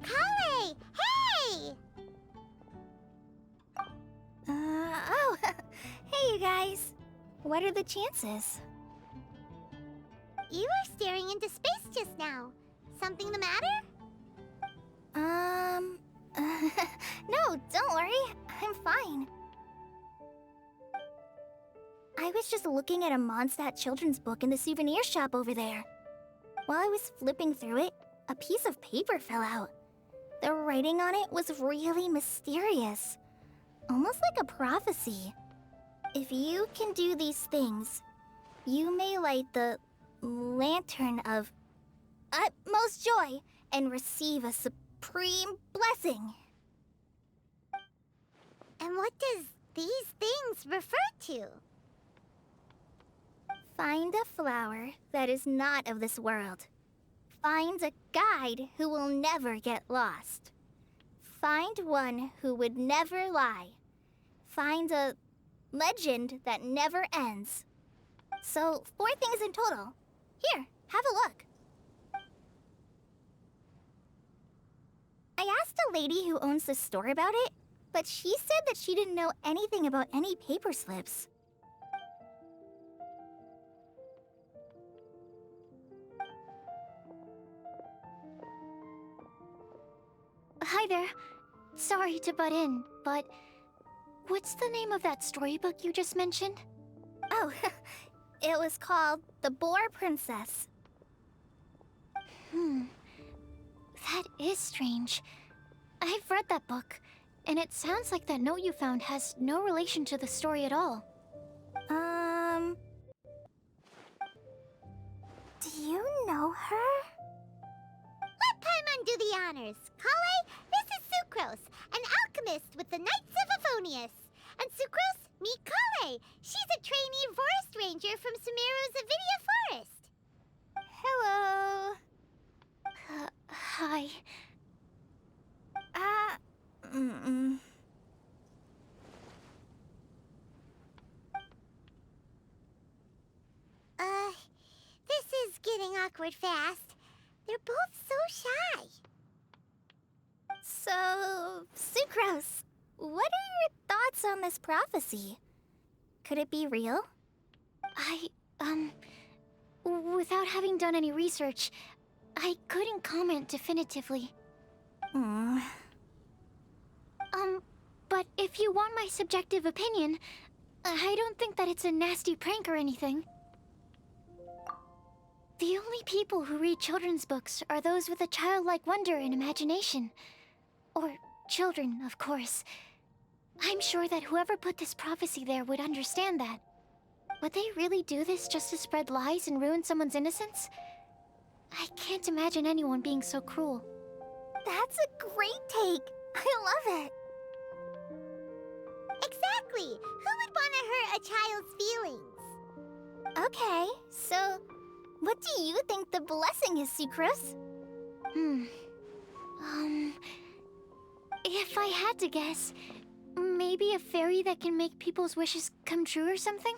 Kale! Hey! Oh, hey you guys. What are the chances? You were staring into space just now. Something the matter? No, don't worry. I'm fine. I was just looking at a Mondstadt children's book in the souvenir shop over there. While I was flipping through it, a piece of paper fell out. The writing on it was really mysterious. Almost like a prophecy. If you can do these things, you may light the lantern of utmost joy and receive a supreme blessing. And what does these things refer to? Find a flower that is not of this world. Find a guide who will never get lost. Find one who would never lie. Find a legend that never ends. So, 4 things in total. Here, have a look. I asked a lady who owns the store about it, but she said that she didn't know anything about any paper slips. Hi there. Sorry to butt in, but what's the name of that storybook you just mentioned? Oh, it was called The Boar Princess. That is strange. I've read that book, and it sounds like that note you found has no relation to the story at all. Do you know her? Let Paimon do the honors. Kale, this is Sucrose, an alchemist with the Knights of Favonius. And Sucrose, meet Kale. She's a trainee forest ranger from Sumeru's Avidia Forest. Hello. Hi. This is getting awkward fast. They're both so shy. So, Sucrose, what are your thoughts on this prophecy? Could it be real? Without having done any research, I couldn't comment definitively. But if you want my subjective opinion, I don't think that it's a nasty prank or anything. The only people who read children's books are those with a childlike wonder and imagination. Or children, of course. I'm sure that whoever put this prophecy there would understand that. Would they really do this just to spread lies and ruin someone's innocence? I can't imagine anyone being so cruel. That's a great take. I love it. Exactly. Who would want to hurt a child's feelings? Okay, so what do you think the blessing is, Sucrose? If I had to guess, maybe a fairy that can make people's wishes come true or something?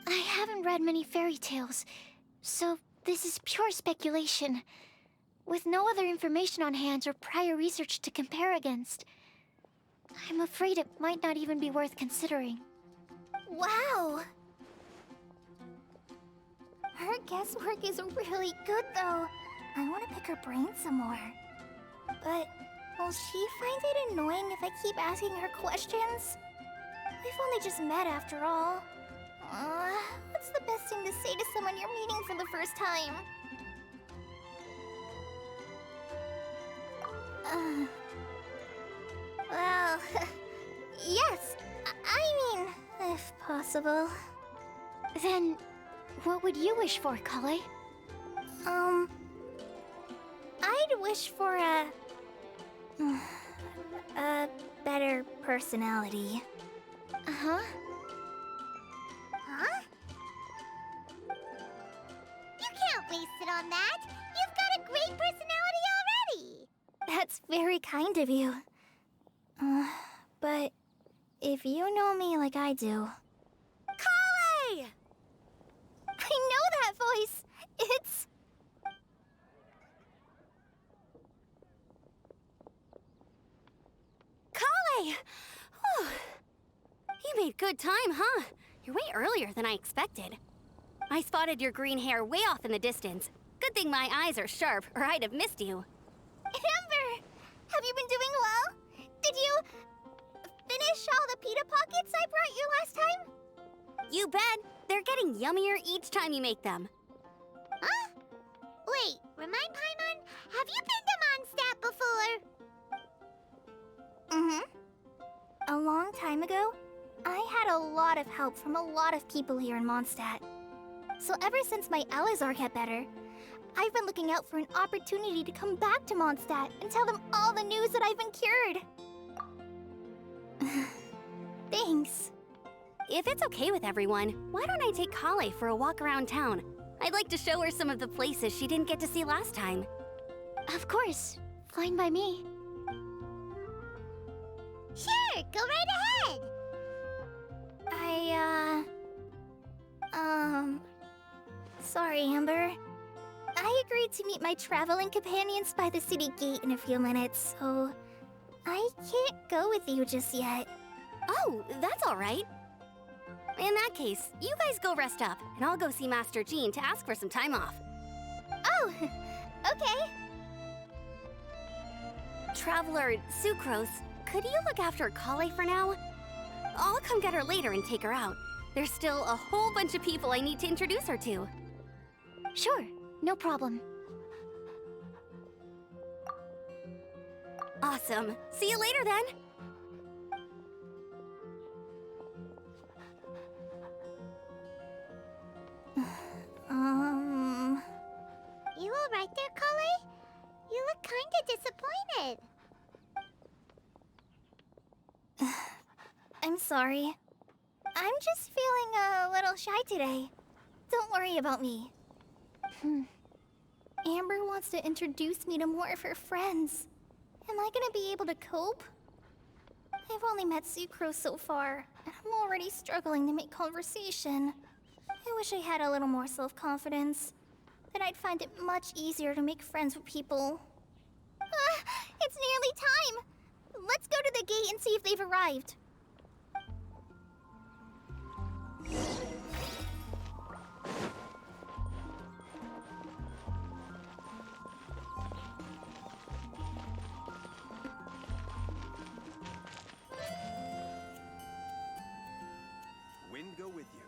I haven't read many fairy tales, so this is pure speculation. with no other information on hand or prior research to compare against. I'm afraid it might not even be worth considering. Wow! Her guesswork is really good, though. I want to pick her brain some more. But will she find it annoying if I keep asking her questions? We've only just met after all. What's the best thing to say to someone you're meeting for the first time? Well, yes. I mean, if possible. Then, what would you wish for, Kale? I'd wish for a better personality. Uh-huh. Huh? You can't waste it on that. You've got a great personality already. That's very kind of you. But if you know me like I do... Kale! I know that voice! It's... Kale! Whew. You made good time, huh? You're way earlier than I expected. I spotted your green hair way off in the distance. Good thing my eyes are sharp, or I'd have missed you. Amber! Have you been doing well? Did you finish all the pita pockets I brought you last time? You bet. They're getting yummier each time you make them. Huh? Wait, remind Paimon, have you been to Mondstadt before? A long time ago, I had a lot of help from a lot of people here in Mondstadt. So ever since my Elazar got better, I've been looking out for an opportunity to come back to Mondstadt and tell them all the news that I've been cured. Thanks. If it's okay with everyone, why don't I take Kale for a walk around town? I'd like to show her some of the places she didn't get to see last time. Of course. Fine by me. Sure, go right ahead. Sorry, Amber. I agreed to meet my traveling companions by the city gate in a few minutes, so I can't go with you just yet. Oh, that's all right. In that case, you guys go rest up, and I'll go see Master Jean to ask for some time off. Oh, okay. Traveler Sucrose, could you look after Kale for now? I'll come get her later and take her out. There's still a whole bunch of people I need to introduce her to. Sure, no problem. Awesome. See you later then. You all right there, Kale? You look kinda disappointed. I'm sorry. I'm just feeling a little shy today. Don't worry about me. Amber wants to introduce me to more of her friends. Am I gonna be able to cope? I've only met Sucrose so far, and I'm already struggling to make conversation. I wish I had a little more self-confidence. Then I'd find it much easier to make friends with people. It's nearly time! Let's go to the gate and see if they've arrived. Wind go with you.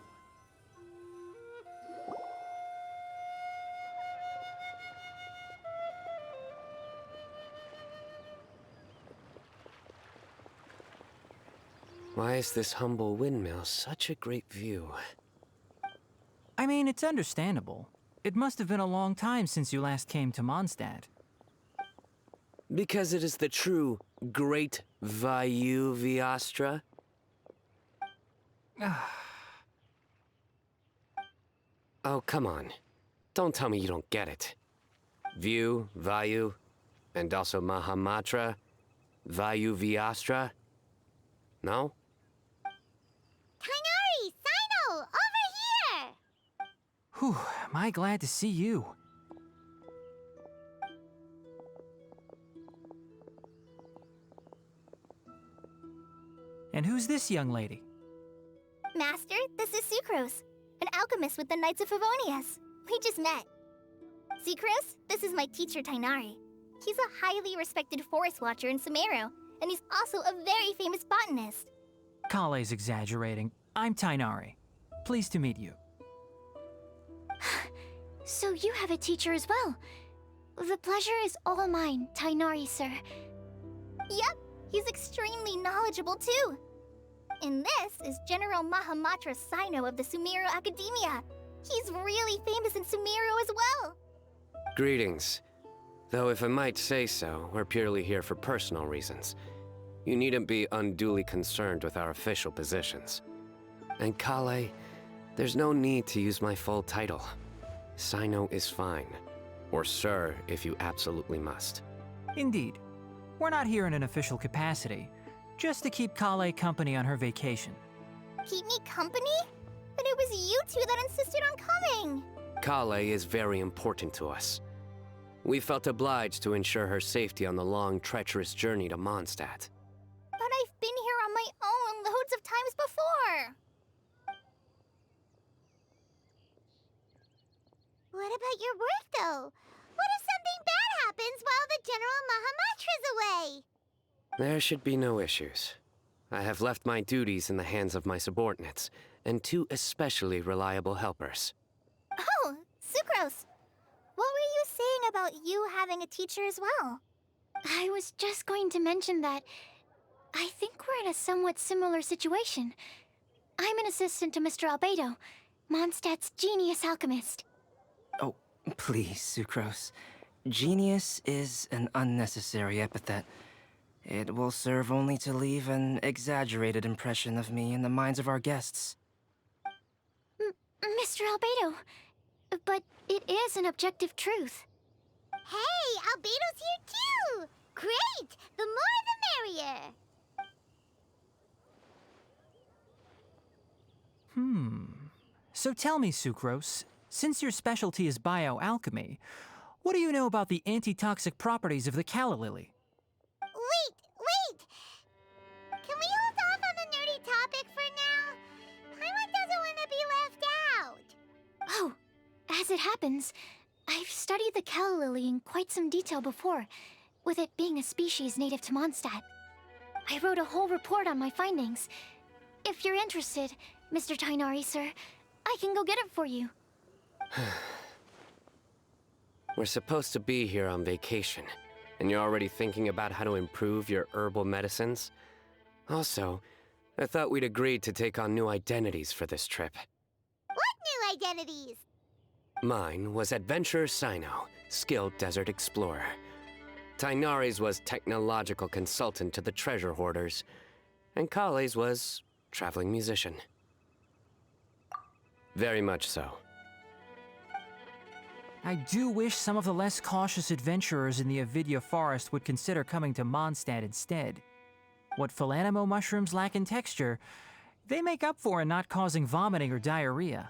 Why is this humble windmill such a great view? I mean, it's understandable. It must have been a long time since you last came to Mondstadt. Because it is the true Great Vayu Viastra? Oh, come on. Don't tell me you don't get it. View, Vayu, and also Mahamatra, Vayu Viastra? No? Kainari, Sino, over here! Whew, am I glad to see you. And who's this young lady? Master, this is Sucrose, an alchemist with the Knights of Favonius. We just met. Sucrose, this is my teacher, Tainari. He's a highly respected forest watcher in Sumeru, and he's also a very famous botanist. Kale's exaggerating. I'm Tainari. Pleased to meet you. So you have a teacher as well. The pleasure is all mine, Tainari, sir. Yep, he's extremely knowledgeable too. And this is General Mahamatra Sino of the Sumeru Academia. He's really famous in Sumeru as well. Greetings. Though if I might say so, we're purely here for personal reasons. You needn't be unduly concerned with our official positions. And Kale, there's no need to use my full title. Sino is fine. Or sir, if you absolutely must. Indeed. We're not here in an official capacity, just to keep Kale company on her vacation. Keep me company? But it was you two that insisted on coming. Kale is very important to us. We felt obliged to ensure her safety on the long, treacherous journey to Mondstadt. But I've been here on my own loads of times before. What about your work, though? What if something bad happens while the General Mahamatra's away? There should be no issues. I have left my duties in the hands of my subordinates, and two especially reliable helpers. Oh, Sucrose. What were you saying about you having a teacher as well? I was just going to mention that I think we're in a somewhat similar situation. I'm an assistant to Mr. Albedo, Mondstadt's genius alchemist. Oh, please, Sucrose. Genius is an unnecessary epithet. It will serve only to leave an exaggerated impression of me in the minds of our guests. Mr. Albedo, but it is an objective truth. Hey, Albedo's here too! Great! The more the merrier! So tell me, Sucrose, since your specialty is bioalchemy, what do you know about the antitoxic properties of the calla lily? Wait! Can we hold off on the nerdy topic for now? Paimon doesn't want to be left out. Oh, as it happens, I've studied the calla lily in quite some detail before, with it being a species native to Mondstadt. I wrote a whole report on my findings. If you're interested, Mr. Tainari, sir, I can go get it for you. We're supposed to be here on vacation, and you're already thinking about how to improve your herbal medicines? Also, I thought we'd agreed to take on new identities for this trip. What new identities? Mine was Adventurer Sino, skilled desert explorer. Tainari's was technological consultant to the treasure hoarders, and Kale's was traveling musician. Very much so. I do wish some of the less cautious adventurers in the Avidya forest would consider coming to Mondstadt instead. What Philanimo mushrooms lack in texture, they make up for in not causing vomiting or diarrhea.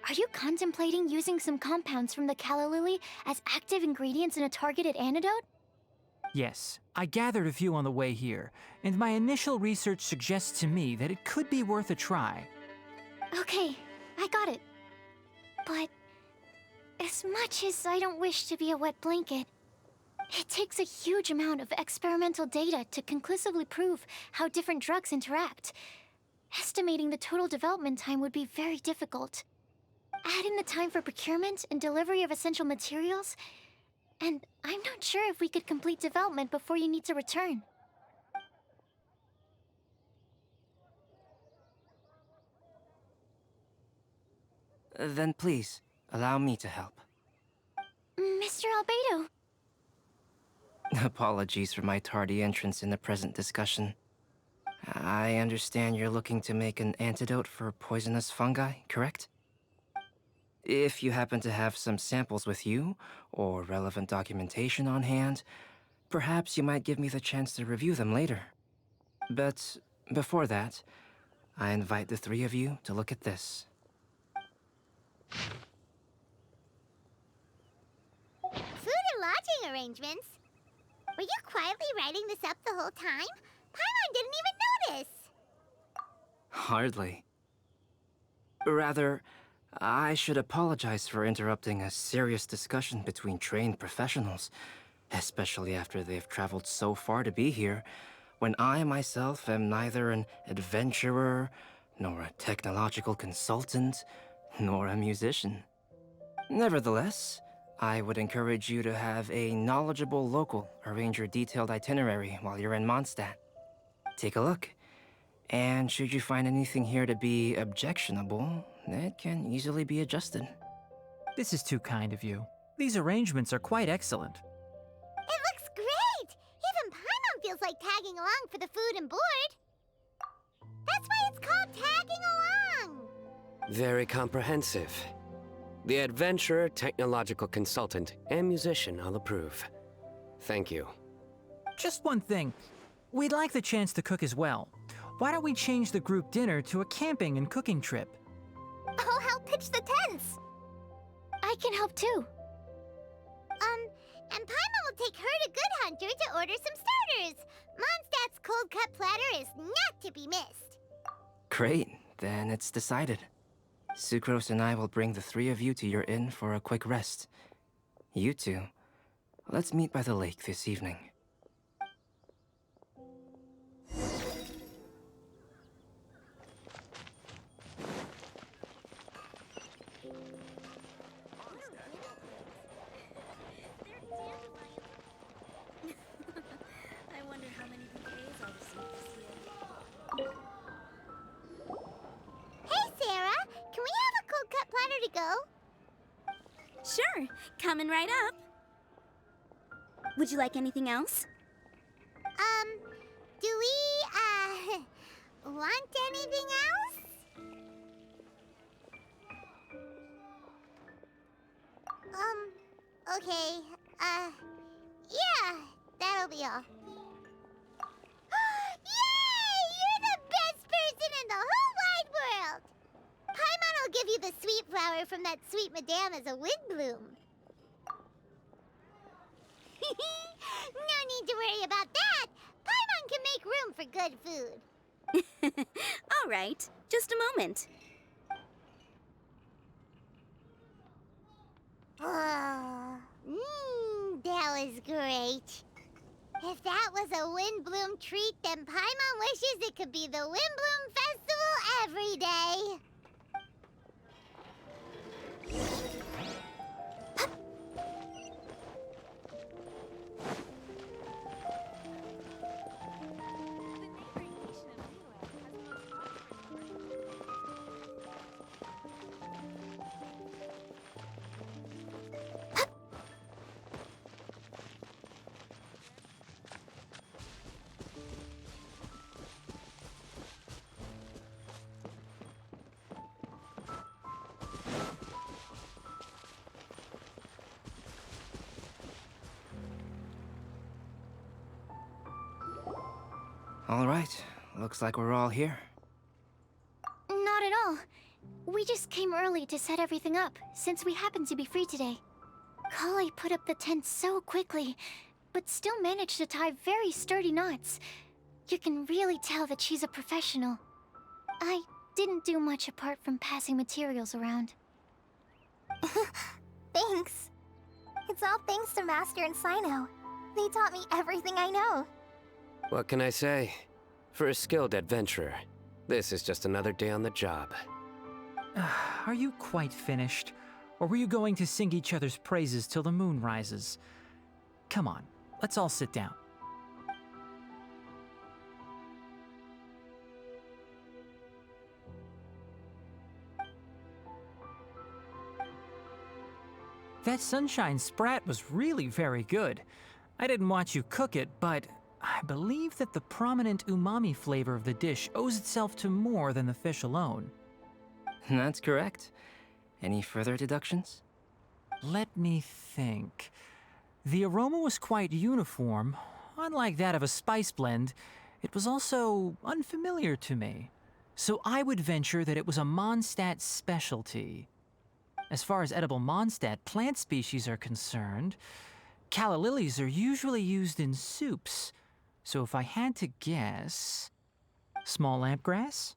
Are you contemplating using some compounds from the calla lily as active ingredients in a targeted antidote? Yes, I gathered a few on the way here, and my initial research suggests to me that it could be worth a try. Okay, I got it. But as much as I don't wish to be a wet blanket, it takes a huge amount of experimental data to conclusively prove how different drugs interact. Estimating the total development time would be very difficult. Add in the time for procurement and delivery of essential materials, and I'm not sure if we could complete development before you need to return. Then please, allow me to help. Mr. Albedo. Apologies for my tardy entrance in the present discussion. I understand you're looking to make an antidote for poisonous fungi, correct? If you happen to have some samples with you, or relevant documentation on hand, perhaps you might give me the chance to review them later. But before that, I invite the three of you to look at this. Food and lodging arrangements? Were you quietly writing this up the whole time? Paimon didn't even notice. Hardly. Rather, I should apologize for interrupting a serious discussion between trained professionals, especially after they've traveled so far to be here, when I myself am neither an adventurer, nor a technological consultant, nor a musician. Nevertheless, I would encourage you to have a knowledgeable local arrange your detailed itinerary while you're in Mondstadt. Take a look, and should you find anything here to be objectionable, it can easily be adjusted. This is too kind of you. These arrangements are quite excellent. It looks great! Even Paimon feels like tagging along for the food and board. That's why it's called tagging along. Very comprehensive. The adventurer, technological consultant, and musician all approve. Thank you. Just one thing. We'd like the chance to cook as well. Why don't we change the group dinner to a camping and cooking trip? I'll help pitch the tents. I can help too. And Paimon will take her to Good Hunter to order some starters. Mondstadt's cold cut platter is not to be missed. Great, then it's decided. Sucrose and I will bring the three of you to your inn for a quick rest. You two, let's meet by the lake this evening. I wonder how many bouquets I'll receive this year. Hey, Sarah, can we have a cold cut platter to go? Sure, coming right up. Would you like anything else? Do we, want anything else? Okay, yeah, that'll be all. Yay! You're the best person in the whole wide world! Paimon will give you the sweet flower from that sweet madame as a windblume. No need to worry about that. Paimon can make room for good food. All right, just a moment. That was great. If that was a windblume treat, then Paimon wishes it could be the Windblume Festival every day. All right, looks like we're all here. Not at all. We just came early to set everything up, since we happen to be free today. Kale put up the tent so quickly, but still managed to tie very sturdy knots. You can really tell that she's a professional. I didn't do much apart from passing materials around. Thanks. It's all thanks to Master and Sino. They taught me everything I know. What can I say? For a skilled adventurer, this is just another day on the job. Are you quite finished? Or were you going to sing each other's praises till the moon rises? Come on, let's all sit down. That sunshine sprat was really very good. I didn't watch you cook it, but I believe that the prominent umami flavor of the dish owes itself to more than the fish alone. That's correct. Any further deductions? Let me think. The aroma was quite uniform. Unlike that of a spice blend, it was also unfamiliar to me. So I would venture that it was a Mondstadt specialty. As far as edible Mondstadt plant species are concerned, calla lilies are usually used in soups. So if I had to guess... small lampgrass?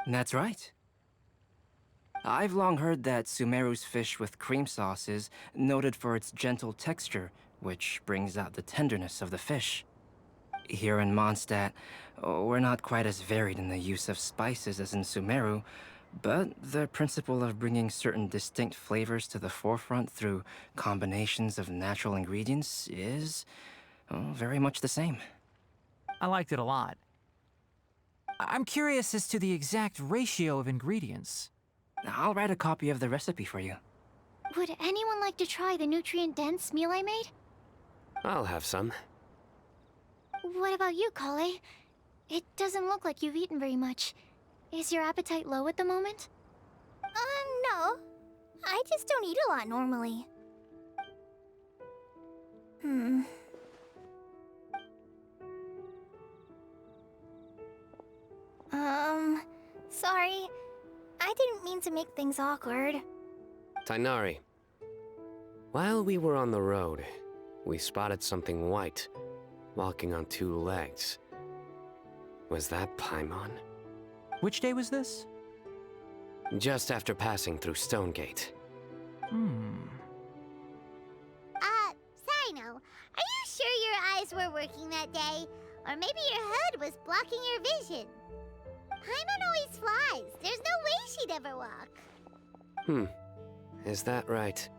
That's right. I've long heard that Sumeru's fish with cream sauce is noted for its gentle texture, which brings out the tenderness of the fish. Here in Mondstadt, we're not quite as varied in the use of spices as in Sumeru, but the principle of bringing certain distinct flavors to the forefront through combinations of natural ingredients is very much the same. I liked it a lot. I'm curious as to the exact ratio of ingredients. I'll write a copy of the recipe for you. Would anyone like to try the nutrient-dense meal I made? I'll have some. What about you, Kale? It doesn't look like you've eaten very much. Is your appetite low at the moment? No. I just don't eat a lot normally. Sorry. I didn't mean to make things awkward. Tainari. While we were on the road, we spotted something white, walking on two legs. Was that Paimon? Which day was this? Just after passing through Stonegate. Sino, are you sure your eyes were working that day? Or maybe your hood was blocking your vision? Paimon always flies. There's no way she'd ever walk. Is that right?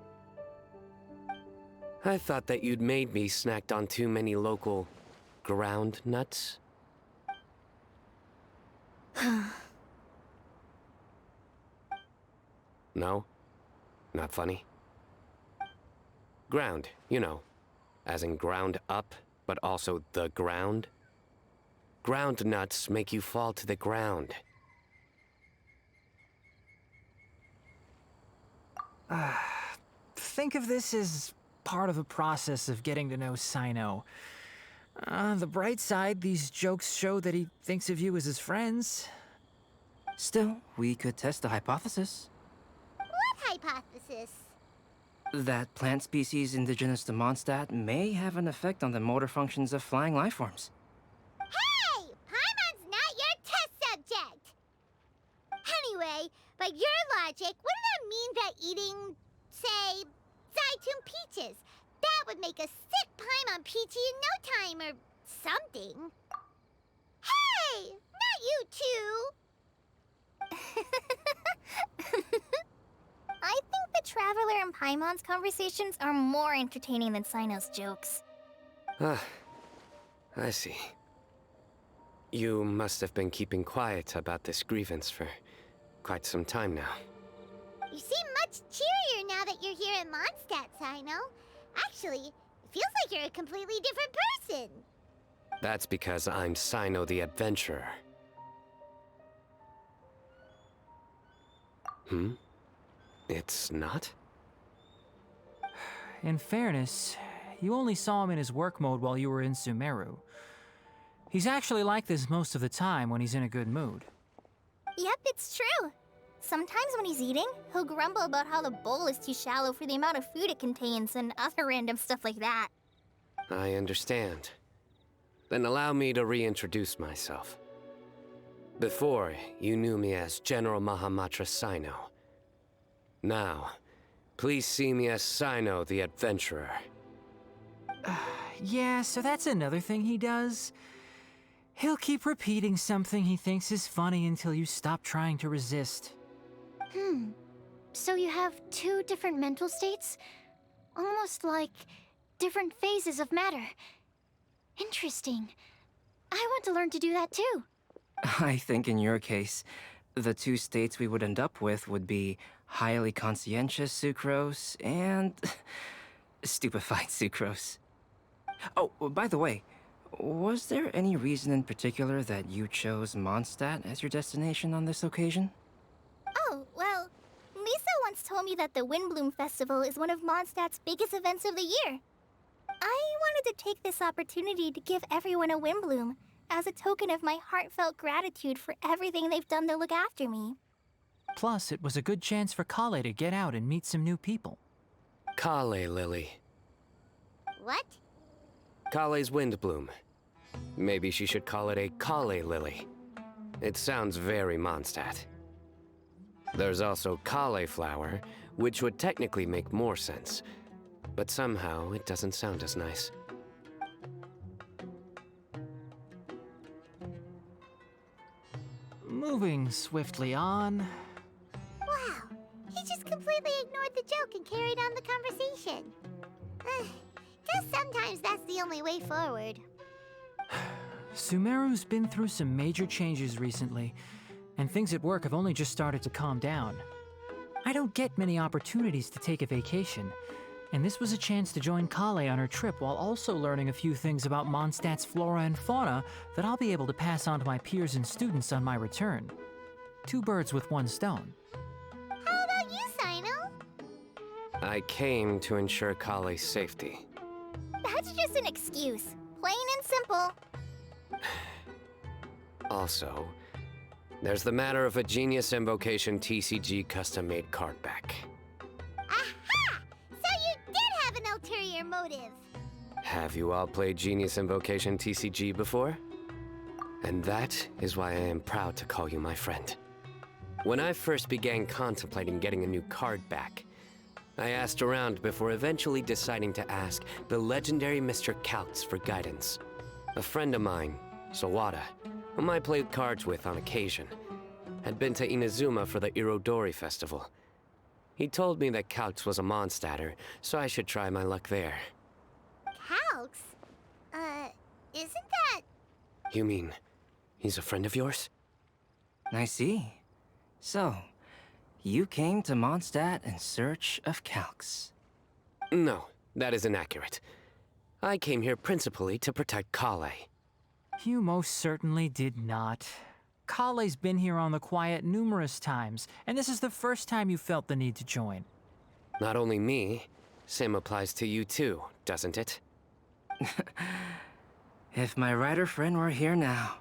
I thought that you'd made me snacked on too many local ground nuts. No? Not funny? Ground, you know. As in ground up, but also the ground. Ground nuts make you fall to the ground. Think of this as part of the process of getting to know Sino. The bright side, these jokes show that he thinks of you as his friends. Still, we could test the hypothesis. What hypothesis? That plant species indigenous to Mondstadt may have an effect on the motor functions of flying lifeforms. Hey! Paimon's not your test subject! Anyway, by your logic, wouldn't that mean that eating, say, Zaitun peaches, that would make a sick Paimon peachy in no time or something? Hey! Not you two! I think the Traveler and Paimon's conversations are more entertaining than Sino's jokes. I see. You must have been keeping quiet about this grievance for quite some time now. You seem much cheerier now that you're here in Mondstadt, Sino. Actually, it feels like you're a completely different person. That's because I'm Sino the Adventurer. It's not? In fairness, you only saw him in his work mode while you were in Sumeru. He's actually like this most of the time when he's in a good mood. Yep, it's true. Sometimes when he's eating, he'll grumble about how the bowl is too shallow for the amount of food it contains and other random stuff like that. I understand. Then allow me to reintroduce myself. Before, you knew me as General Mahamatra Sino. Now, please see me as Sino the Adventurer. Yeah, so that's another thing he does. He'll keep repeating something he thinks is funny until you stop trying to resist. So you have two different mental states? Almost like different phases of matter. Interesting. I want to learn to do that too. I think in your case, the two states we would end up with would be highly conscientious sucrose and stupefied sucrose. Oh, by the way, was there any reason in particular that you chose Mondstadt as your destination on this occasion? Oh, well, Lisa once told me that the Windblume Festival is one of Mondstadt's biggest events of the year. I wanted to take this opportunity to give everyone a Windblume as a token of my heartfelt gratitude for everything they've done to look after me. Plus, it was a good chance for Kale to get out and meet some new people. Kale Lily. What? Kale's windblume. Maybe she should call it a Kale Lily. It sounds very Mondstadt. There's also cauliflower, which would technically make more sense, but somehow it doesn't sound as nice. Moving swiftly on. Wow, he just completely ignored the joke and carried on the conversation. Guess sometimes that's the only way forward. Sumeru's been through some major changes recently, and things at work have only just started to calm down. I don't get many opportunities to take a vacation, and this was a chance to join Kale on her trip while also learning a few things about Mondstadt's flora and fauna that I'll be able to pass on to my peers and students on my return. 2 birds with 1 stone. How about you, Sino? I came to ensure Kale's safety. That's just an excuse. Plain and simple. Also, there's the matter of a Genius Invocation TCG custom-made card back. Aha! So you did have an ulterior motive. Have you all played Genius Invocation TCG before? And that is why I am proud to call you my friend. When I first began contemplating getting a new card back, I asked around before eventually deciding to ask the legendary Mr. Kaltz for guidance. A friend of mine, Sawada, whom I played cards with on occasion, had been to Inazuma for the Irodori festival. He told me that Kaltz was a Mondstadter, so I should try my luck there. Calx? Isn't that... You mean, he's a friend of yours? I see. So, you came to Mondstadt in search of Calx. No, that is inaccurate. I came here principally to protect Kale. You most certainly did not. Kale's been here on the quiet numerous times, and this is the first time you felt the need to join. Not only me, same applies to you too, doesn't it? If my writer friend were here now,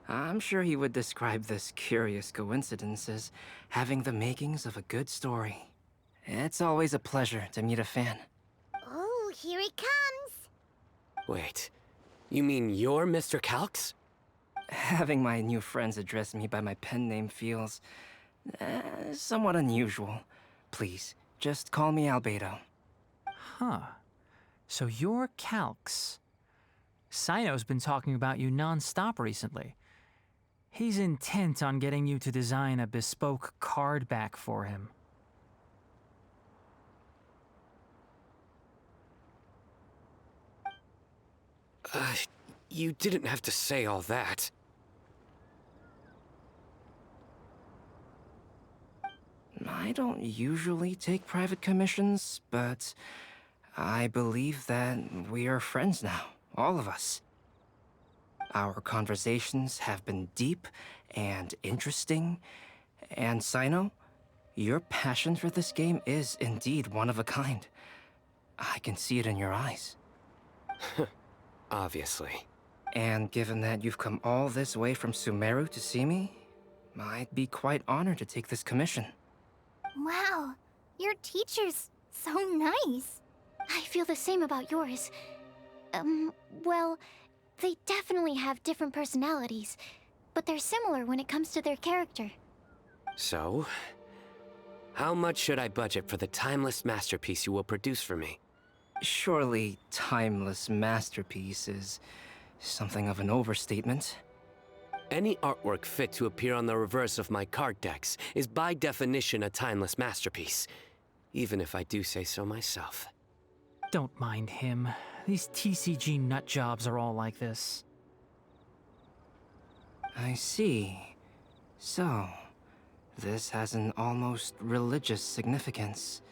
I'm sure he would describe this curious coincidence as having the makings of a good story. It's always a pleasure to meet a fan. Oh, here he comes. Wait, you mean you're Mr. Kalx? Having my new friends address me by my pen name feels somewhat unusual. Please, just call me Albedo. Huh. So you're Kalx. Sino's been talking about you non-stop recently. He's intent on getting you to design a bespoke card back for him. You didn't have to say all that. I don't usually take private commissions, but I believe that we are friends now, all of us. Our conversations have been deep and interesting, and Sino, your passion for this game is indeed one of a kind. I can see it in your eyes. Obviously. And given that you've come all this way from Sumeru to see me, I'd be quite honored to take this commission. Wow, your teacher's so nice. I feel the same about yours. Well, they definitely have different personalities, but they're similar when it comes to their character. So, how much should I budget for the timeless masterpiece you will produce for me? Surely, timeless masterpiece is something of an overstatement. Any artwork fit to appear on the reverse of my card decks is by definition a timeless masterpiece, even if I do say so myself. Don't mind him. These TCG nut jobs are all like this. I see. So, this has an almost religious significance.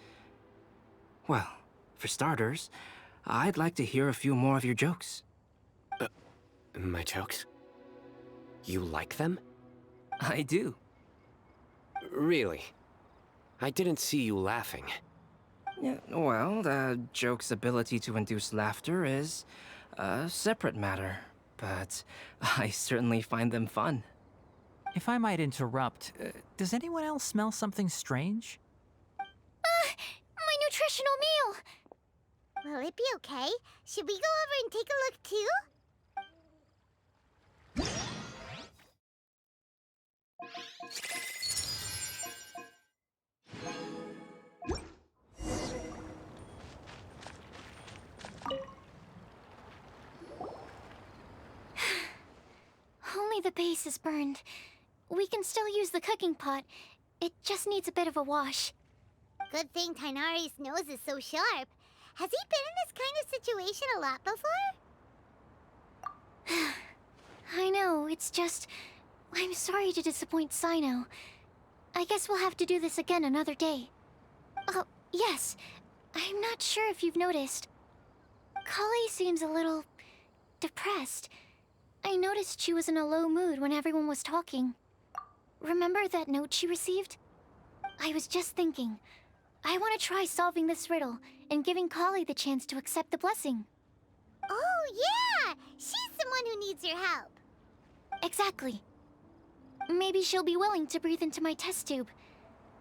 Well, for starters, I'd like to hear a few more of your jokes. My jokes? You like them? I do. Really? I didn't see you laughing. Yeah, well, the joke's ability to induce laughter is a separate matter, but I certainly find them fun. If I might interrupt, does anyone else smell something strange? My professional meal! Will it be okay? Should we go over and take a look too? Only the base is burned. We can still use the cooking pot. It just needs a bit of a wash. Good thing Tainari's nose is so sharp. Has he been in this kind of situation a lot before? I know, it's just... I'm sorry to disappoint Sino. I guess we'll have to do this again another day. Oh, yes. I'm not sure if you've noticed. Kali seems a little... depressed. I noticed she was in a low mood when everyone was talking. Remember that note she received? I was just thinking. I want to try solving this riddle and giving Kali the chance to accept the blessing. Oh, yeah! She's someone who needs your help. Exactly. Maybe she'll be willing to breathe into my test tube.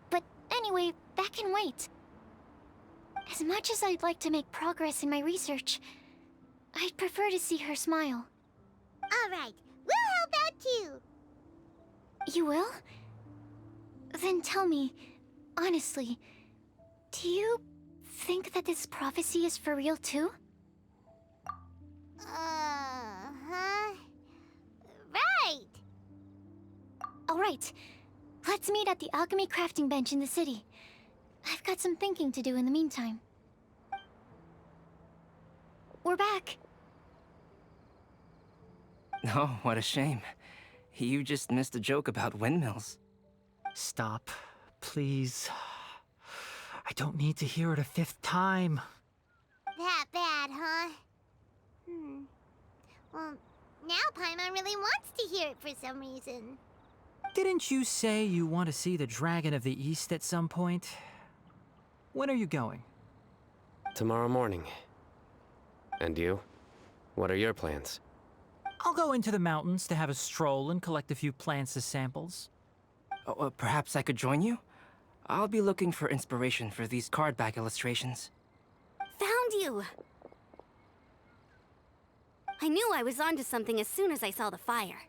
But anyway, that can wait. As much as I'd like to make progress in my research, I'd prefer to see her smile. All right, we'll help out too. You will? Then tell me, honestly, do you think that this prophecy is for real too? Uh-huh. Right. All right. Let's meet at the alchemy crafting bench in the city. I've got some thinking to do in the meantime. We're back. Oh, what a shame. You just missed a joke about windmills. Stop, please. I don't need to hear it a fifth time. That bad, huh? Well, now Paimon really wants to hear it for some reason. Didn't you say you want to see the Dragon of the East at some point? When are you going? Tomorrow morning. And you? What are your plans? I'll go into the mountains to have a stroll and collect a few plants as samples. Oh, perhaps I could join you? I'll be looking for inspiration for these card back illustrations. Found you! I knew I was onto something as soon as I saw the fire.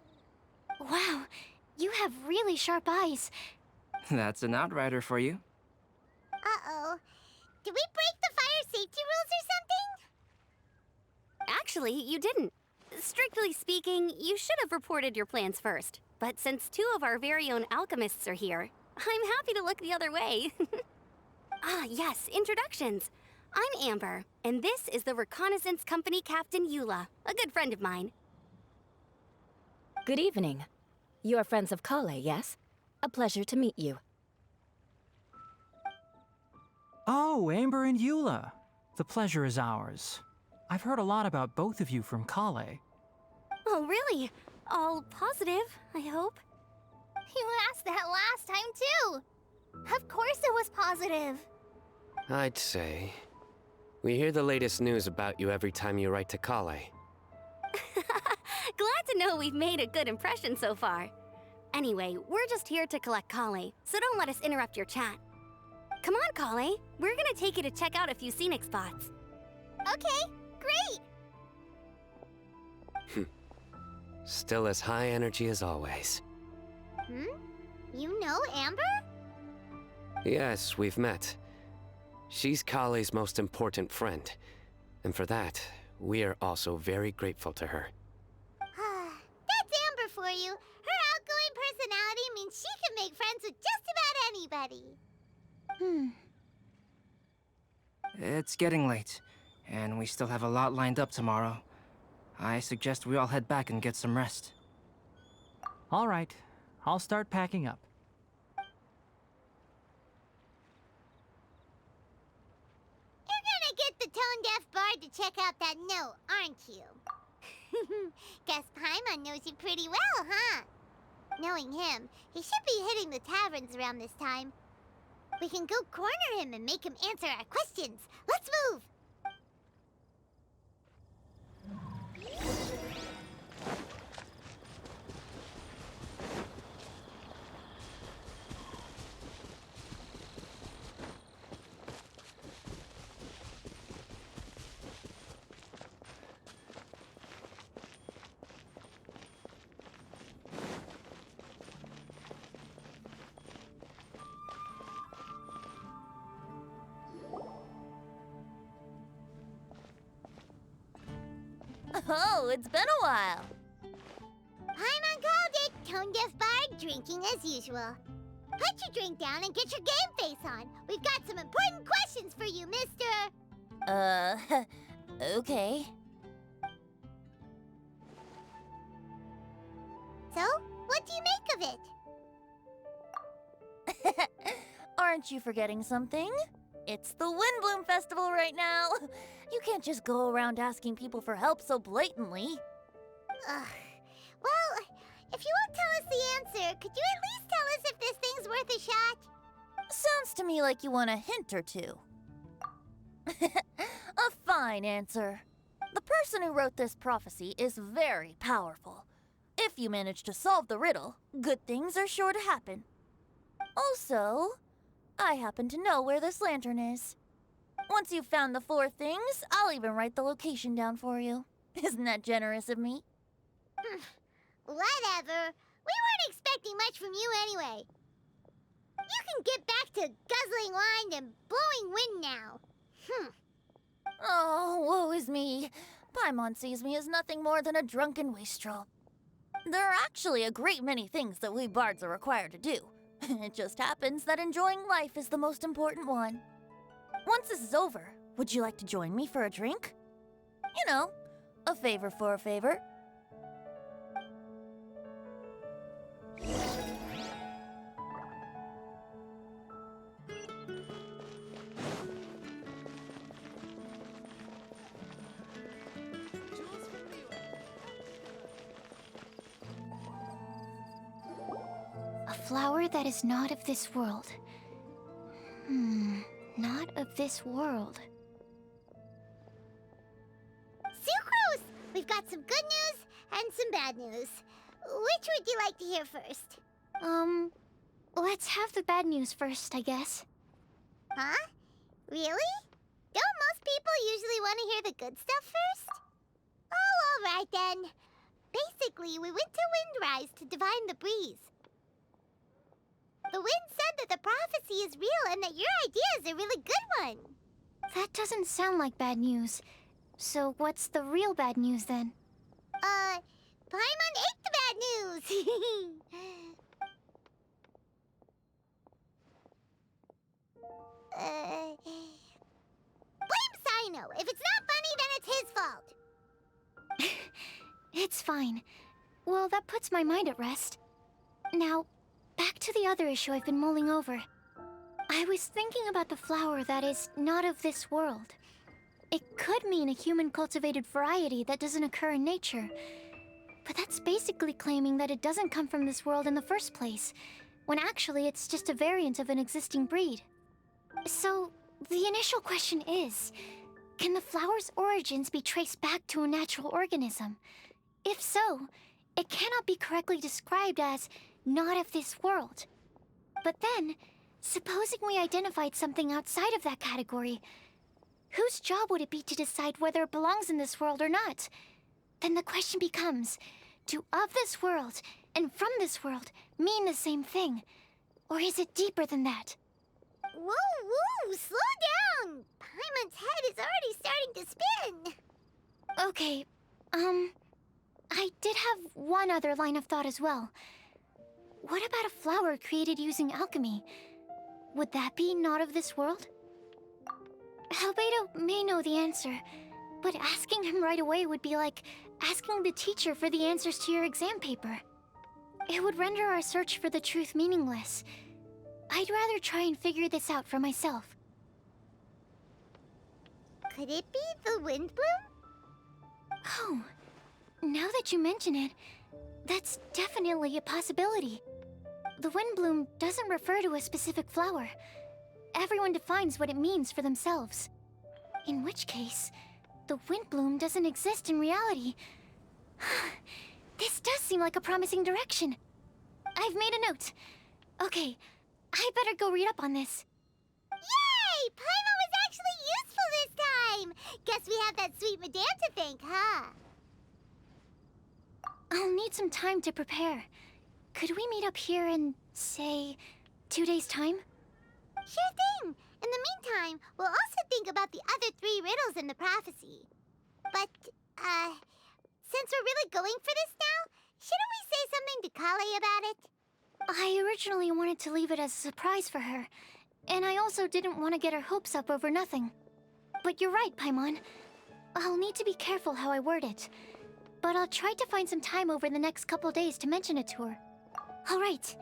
Wow, you have really sharp eyes. That's an outrider for you. Uh-oh. Did we break the fire safety rules or something? Actually, you didn't. Strictly speaking, you should have reported your plans first. But since two of our very own alchemists are here, I'm happy to look the other way. Ah, yes, introductions. I'm Amber, and this is the Reconnaissance Company Captain Eula, a good friend of mine. Good evening. You are friends of Kale, yes? A pleasure to meet you. Oh, Amber and Eula. The pleasure is ours. I've heard a lot about both of you from Kale. Oh, really? All positive, I hope. You asked that last time too. Of course it was positive. I'd say. We hear the latest news about you every time you write to Kale. Glad to know we've made a good impression so far. Anyway, we're just here to collect Kale, so don't let us interrupt your chat. Come on, Kale. We're gonna take you to check out a few scenic spots. Okay, great. Still as high energy as always. You know Amber? Yes, we've met. She's Kale's most important friend. And for that, we are also very grateful to her. That's Amber for you. Her outgoing personality means she can make friends with just about anybody. It's getting late, and we still have a lot lined up tomorrow. I suggest we all head back and get some rest. All right, I'll start packing up. You're gonna get the tone-deaf bard to check out that note, aren't you? Guess Paimon knows you pretty well, huh? Knowing him, he should be hitting the taverns around this time. We can go corner him and make him answer our questions. Let's move! Oh, it's been a while. Paimon called it. Tone-deaf bard drinking as usual. Put your drink down and get your game face on. We've got some important questions for you, mister. Okay. So, what do you make of it? Aren't you forgetting something? It's the Windblume Festival right now. You can't just go around asking people for help so blatantly. Well, if you won't tell us the answer, could you at least tell us if this thing's worth a shot? Sounds to me like you want a hint or two. A fine answer. The person who wrote this prophecy is very powerful. If you manage to solve the riddle, good things are sure to happen. Also, I happen to know where this lantern is. Once you've found the 4 things, I'll even write the location down for you. Isn't that generous of me? Whatever. We weren't expecting much from you anyway. You can get back to guzzling wine and blowing wind now. Oh, woe is me. Paimon sees me as nothing more than a drunken wastrel. There are actually a great many things that we bards are required to do. It just happens that enjoying life is the most important one. Once this is over, would you like to join me for a drink? You know, a favor for a favor. A flower that is not of this world. Not of this world. Sucrose! We've got some good news and some bad news. Which would you like to hear first? Let's have the bad news first, I guess. Huh? Really? Don't most people usually want to hear the good stuff first? Oh, all right then. Basically, we went to Windrise to divine the breeze. The wind said that the prophecy is real and that your idea is a really good one. That doesn't sound like bad news. So what's the real bad news then? Paimon ate the bad news. Blame Sino. If it's not funny, then it's his fault. It's fine. Well, that puts my mind at rest. Now, back to the other issue I've been mulling over. I was thinking about the flower that is not of this world. It could mean a human-cultivated variety that doesn't occur in nature. But that's basically claiming that it doesn't come from this world in the first place, when actually it's just a variant of an existing breed. So, the initial question is, can the flower's origins be traced back to a natural organism? If so, it cannot be correctly described as not of this world. But then, supposing we identified something outside of that category, whose job would it be to decide whether it belongs in this world or not? Then the question becomes, do of this world and from this world mean the same thing? Or is it deeper than that? Whoa, slow down! Paimon's head is already starting to spin. Okay, I did have one other line of thought as well. What about a flower created using alchemy? Would that be not of this world? Albedo may know the answer, but asking him right away would be like asking the teacher for the answers to your exam paper. It would render our search for the truth meaningless. I'd rather try and figure this out for myself. Could it be the windblume? Oh, now that you mention it, that's definitely a possibility. The windblume doesn't refer to a specific flower. Everyone defines what it means for themselves. In which case, the windblume doesn't exist in reality. This does seem like a promising direction. I've made a note. Okay, I better go read up on this. Yay! Paimon was actually useful this time! Guess we have that sweet madame to thank, huh? I'll need some time to prepare. Could we meet up here in, say, 2 days' time? Sure thing! In the meantime, we'll also think about the other 3 riddles in the prophecy. But, since we're really going for this now, shouldn't we say something to Kale about it? I originally wanted to leave it as a surprise for her, and I also didn't want to get her hopes up over nothing. But you're right, Paimon. I'll need to be careful how I word it. But I'll try to find some time over the next couple days to mention it to her. All right,